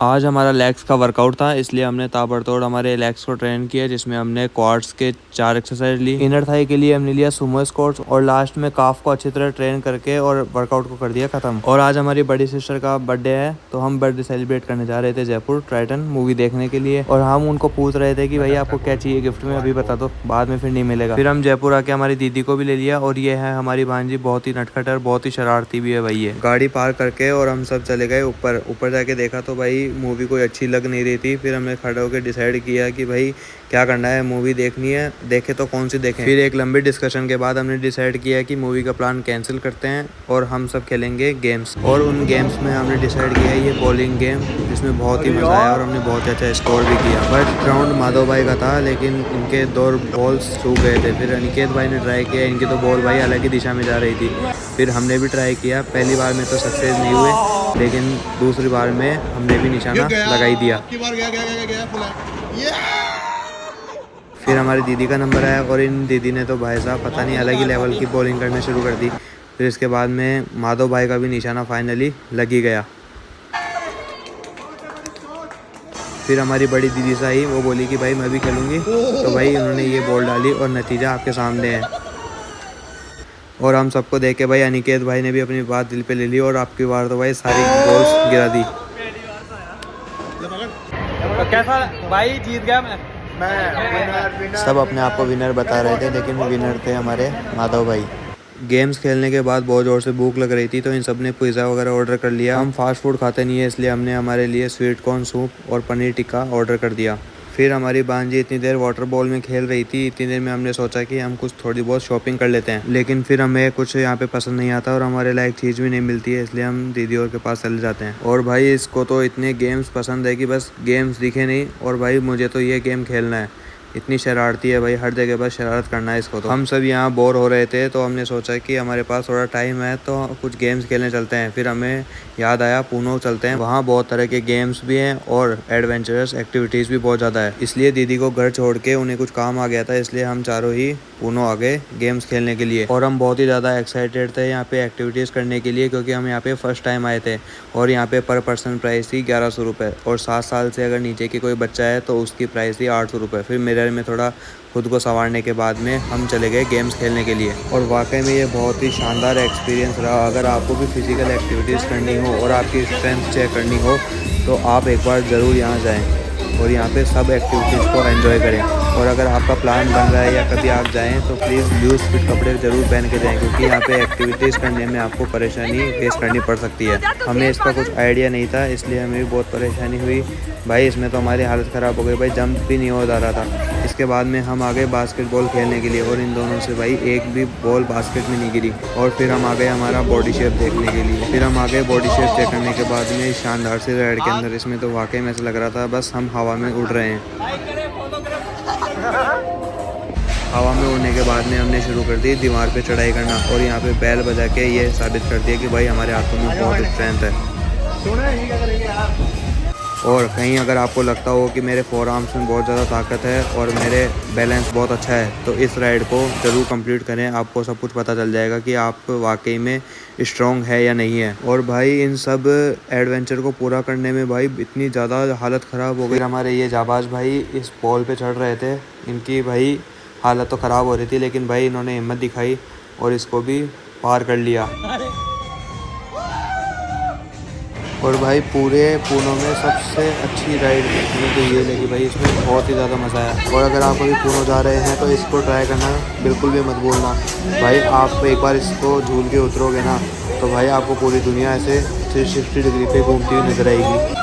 आज हमारा लेग्स का वर्कआउट था, इसलिए हमने ताबड़तोड़ हमारे लेग्स को ट्रेन किया, जिसमें हमने क्वाड्स के 4 एक्सरसाइज ली। इनर थाई के लिए हमने लिया सुमो स्क्वाट्स और लास्ट में काफ को अच्छी तरह ट्रेन करके और वर्कआउट को कर दिया खत्म। और आज हमारी बड़ी सिस्टर का बर्थडे है, तो हम बर्थडे सेलिब्रेट करने जा रहे थे जयपुर ट्राइटन मूवी देखने के लिए। और हम उनको पूछ रहे थे कि भाई आपको क्या चाहिए गिफ्ट में, अभी बता दो, बाद में फिर नहीं मिलेगा। फिर हम जयपुर आके हमारी दीदी को भी ले लिया। और ये है हमारी भांजी, बहुत ही नटखट और बहुत ही शरारती भी है भाई। ये गाड़ी पार्क करके और हम सब चले गए ऊपर जाके देखा तो भाई मूवी कोई अच्छी लग नहीं रही थी। फिर हमने खड़े होकर डिसाइड किया कि भाई क्या करना है, मूवी देखनी है, देखे तो कौन सी देखें। फिर एक लंबी डिस्कशन के बाद हमने डिसाइड किया कि मूवी का प्लान कैंसिल करते हैं और हम सब खेलेंगे गेम्स। और उन गेम्स में हमने डिसाइड किया ये बॉलिंग गेम, जिसमें बहुत ही मज़ा आया और हमने बहुत अच्छा स्कोर भी किया। फर्स्ट राउंड माधव भाई का था, लेकिन इनके 2 बॉल्स छू गए थे। फिर अनिकेत भाई ने ट्राई किया, इनकी तो बॉल भाई अलग ही दिशा में जा रही थी। फिर हमने भी ट्राई किया, पहली बार में तो सक्सेस नहीं हुए, लेकिन दूसरी बार में हमने भी निशाना लगा ही दिया। फिर हमारी दीदी का नंबर आया और इन दीदी ने तो भाई साहब पता नहीं अलग ही लेवल की बॉलिंग करना शुरू कर दी। फिर इसके बाद में माधव भाई का भी निशाना फाइनली लग ही गया। फिर हमारी बड़ी दीदी से आई, वो बोली कि भाई मैं भी खेलूँगी, तो भाई उन्होंने ये बॉल डाली और नतीजा आपके सामने है। और हम सबको देख के भाई अनिकेत भाई ने भी अपनी बात दिल पे ले ली और आपकी बार तो भाई सारी बॉल्स गिरा दी। तो कैसा भाई, जीत गया मैं सब अपने आप को विनर बता रहे थे, लेकिन विनर थे हमारे माधव भाई। गेम्स खेलने के बाद बहुत ज़ोर से भूख लग रही थी, तो इन सब ने पिज़्ज़ा वगैरह ऑर्डर कर लिया। हम फास्ट फूड खाते नहीं है, इसलिए हमने हमारे लिए स्वीट कॉर्न सूप और पनीर टिक्का ऑर्डर कर दिया। फिर हमारी भांजी इतनी देर वाटर बॉल में खेल रही थी, इतनी देर में हमने सोचा कि हम कुछ थोड़ी बहुत शॉपिंग कर लेते हैं, लेकिन फिर हमें कुछ यहाँ पे पसंद नहीं आता और हमारे लायक चीज़ भी नहीं मिलती है, इसलिए हम दीदी और के पास चले जाते हैं। और भाई इसको तो इतने गेम्स पसंद है कि बस गेम्स दिखे नहीं, और भाई मुझे तो ये गेम खेलना है। इतनी शरारती है भाई, हर जगह बस शरारत करना है इसको। तो हम सब यहाँ बोर हो रहे थे, तो हमने सोचा कि हमारे पास थोड़ा टाइम है तो कुछ गेम्स खेलने चलते हैं। फिर हमें याद आया पूनो चलते हैं, वहाँ बहुत तरह के गेम्स भी हैं और एडवेंचरस एक्टिविटीज़ भी बहुत ज़्यादा है। इसलिए दीदी को घर छोड़ के उन्हें कुछ काम आ गया था, इसलिए हम चारों ही पूनो आ गए गेम्स खेलने के लिए। और हम बहुत ही ज़्यादा एक्साइटेड थे यहाँ पे एक्टिविटीज़ करने के लिए, क्योंकि हम यहाँ पे फर्स्ट टाइम आए थे। और यहाँ पे पर पर्सन प्राइस थी 1100 रुपये, और 7 साल से अगर नीचे की कोई बच्चा है तो उसकी प्राइस थी 800 रुपये। फिर मिरर में थोड़ा खुद को संवारने के बाद में हम चले गए गेम्स खेलने के लिए। और वाकई में ये बहुत ही शानदार एक्सपीरियंस रहा। अगर आपको भी फिजिकल एक्टिविटीज़ करनी हो और आपकी स्ट्रेंथ चेक करनी हो, तो आप एक बार ज़रूर यहाँ जाएँ और यहाँ पे सब एक्टिविटीज़ को एंजॉय करें। और अगर आपका प्लान बन रहा है या कभी आप जाएं, तो प्लीज़ लूज फिट कपड़े ज़रूर पहन के जाएं, क्योंकि यहाँ पे एक्टिविटीज़ करने में आपको परेशानी फेस करनी पड़ सकती है। हमें इसका कुछ आइडिया नहीं था, इसलिए हमें भी बहुत परेशानी हुई भाई। इसमें तो हमारी हालत ख़राब हो गई भाई, जंप भी नहीं हो जा रहा था। इसके बाद में हम आ गए बास्केटबॉल खेलने के लिए, और इन दोनों से भाई एक भी बॉल बास्केट में नहीं गिरी। और फिर हम आ गए हमारा बॉडी शेप देखने के लिए। फिर हम आ गए बॉडी शेप चेक करने के बाद में शानदार से राइड के अंदर। इसमें तो वाकई में ऐसा लग रहा था बस हम हवा में उड़ रहे हैं। हवा में उड़ने के बाद में हमने शुरू कर दी दीवार पे चढ़ाई करना, और यहाँ पे बैल बजा के ये साबित कर दिया कि भाई हमारे हाथों में बहुत स्ट्रेंथ है। और कहीं अगर आपको लगता हो कि मेरे फोर आर्म्स में बहुत ज़्यादा ताकत है और मेरे बैलेंस बहुत अच्छा है, तो इस राइड को ज़रूर कंप्लीट करें। आपको सब कुछ पता चल जाएगा कि आप वाकई में स्ट्रॉन्ग है या नहीं है। और भाई इन सब एडवेंचर को पूरा करने में भाई इतनी ज़्यादा हालत ख़राब हो गई। हमारे ये जाबाज भाई इस पॉल पे चढ़ रहे थे, इनकी भाई हालत तो ख़राब हो रही थी, लेकिन भाई इन्होंने हिम्मत दिखाई और इसको भी पार कर लिया। और भाई पूरे पूनो में सबसे अच्छी राइड मुझे तो ये लगी भाई, इसमें बहुत ही ज़्यादा मज़ा आया। और अगर आप अभी पूनो जा रहे हैं तो इसको ट्राई करना बिल्कुल भी मत भूलना भाई। आप एक बार इसको झूल के उतरोगे ना, तो भाई आपको पूरी दुनिया ऐसे 360 डिग्री पे घूमती हुई नजर आएगी।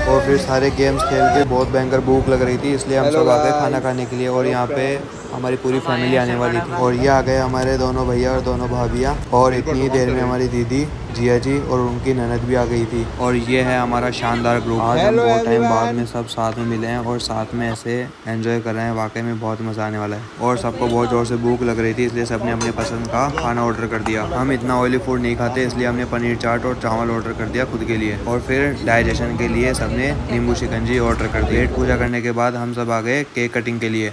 और फिर सारे गेम्स खेल के बहुत भयंकर भूख लग रही थी, इसलिए हम सब आ गए खाना खाने के लिए। और यहाँ पे हमारी पूरी फैमिली आने वाली थी, और ये आ गए हमारे दोनों भैया और दोनों भाभियाँ। और इतनी ही देर में हमारी दीदी जिया जी और उनकी ननद भी आ गई थी। और ये है हमारा शानदार ग्रुप। आज हम बहुत टाइम बाद में सब साथ में मिले हैं और साथ में ऐसे एंजॉय कर रहे हैं। वाकई में बहुत मज़ा आने वाला है। और सबको बहुत ज़ोर से भूख लग रही थी, इसलिए सबने अपने पसंद का खाना ऑर्डर कर दिया। हम इतना ऑयली फूड नहीं खाते, इसलिए हमने पनीर चाट और चावल ऑर्डर कर दिया खुद के लिए। और फिर डाइजेशन के लिए सबने नींबू शिकंजी ऑर्डर कर दी। पेट पूजा करने के बाद हम सब आ गए केक कटिंग के लिए।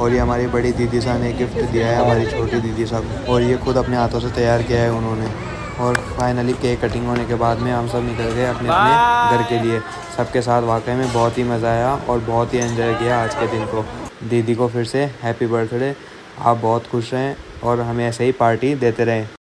और ये हमारी बड़ी दीदी साहब ने गिफ्ट दिया है हमारी छोटी दीदी साहब, और ये खुद अपने हाथों से तैयार किया है उन्होंने। और फाइनली केक कटिंग होने के बाद में हम सब निकल गए अपने अपने घर के लिए। सबके साथ वाकई में बहुत ही मज़ा आया और बहुत ही एंजॉय किया आज के दिन को। दीदी को फिर से हैप्पी बर्थडे। आप बहुत खुश रहें और हमें ऐसे ही पार्टी देते रहें।